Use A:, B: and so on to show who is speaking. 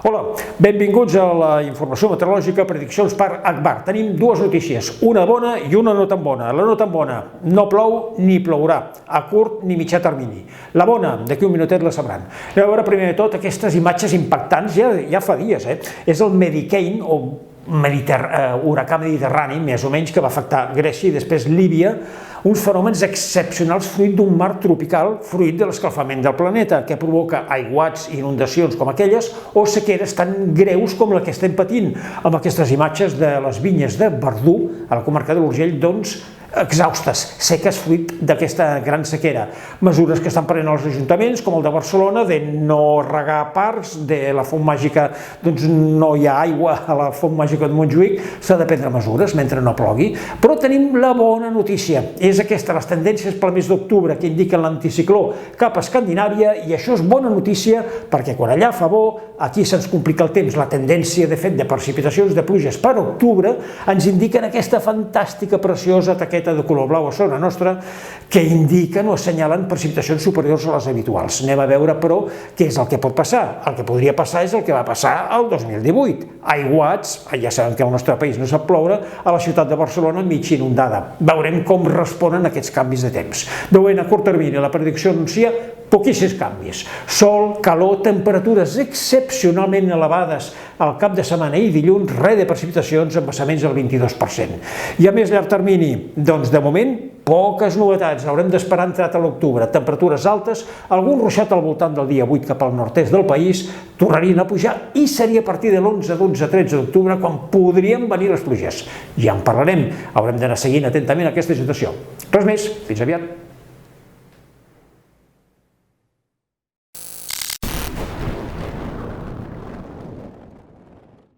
A: Hola, benvinguts a la informació meteorològica, prediccions per Agbar. Tenim dues notícies, una bona i una no tan bona. La no tan bona, no plou ni plourà, a curt ni mitjà termini. La bona, d'aquí un minutet la sabran. Anem a veure primer de tot aquestes imatges impactants, ja fa dies, és el Medicane, o huracà mediterrani, més o menys, que va afectar Grècia i després Líbia, uns fenòmens excepcionals fruit d'un mar tropical, fruit de l'escalfament del planeta, que provoca aiguats i inundacions com aquelles o sequeres tan greus com la que estem patint, amb aquestes imatges de les vinyes de Verdú, a la comarca de l'Urgell, doncs, exhaustes, seques fruit d'aquesta gran sequera. Mesures que estan prenent els ajuntaments, com el de Barcelona, de no regar parcs, de la font màgica, doncs no hi ha aigua a la font màgica de Montjuïc, s'ha de prendre mesures mentre no plogui. Però tenim la bona notícia, és aquesta, les tendències pel mes d'octubre que indiquen l'anticicló cap a Escandinàvia, i això és bona notícia perquè quan allà fa bo, aquí se'ns complica el temps. La tendència, de fet, de precipitacions de pluges per octubre ens indiquen aquesta fantàstica, preciosa taqueta de color blau a zona nostra que indiquen o assenyalen precipitacions superiors a les habituals. Anem a veure, però, què és el que pot passar. El que podria passar és el que va passar el 2018. Aiguats, ja sabem que al nostre país no sap ploure, a la ciutat de Barcelona mig inundada. Veurem com responen aquests canvis de temps. De moment, a curt termini, la predicció anuncia poquíssims canvis. Sol, calor, temperatures excepcionalment elevades al cap de setmana i dilluns, res de precipitacions, embassaments al 22%. I a més llarg termini, doncs de moment, poques novetats. Haurem d'esperar entrat a l'octubre. Temperatures altes, algun ruixat al voltant del dia 8 cap al nord-est del país, tornarien a pujar i seria a partir de l'11, 12, 13 d'octubre quan podrien venir les pluges. Ja en parlarem. Haurem d'anar seguint atentament aquesta situació. Res més, fins aviat.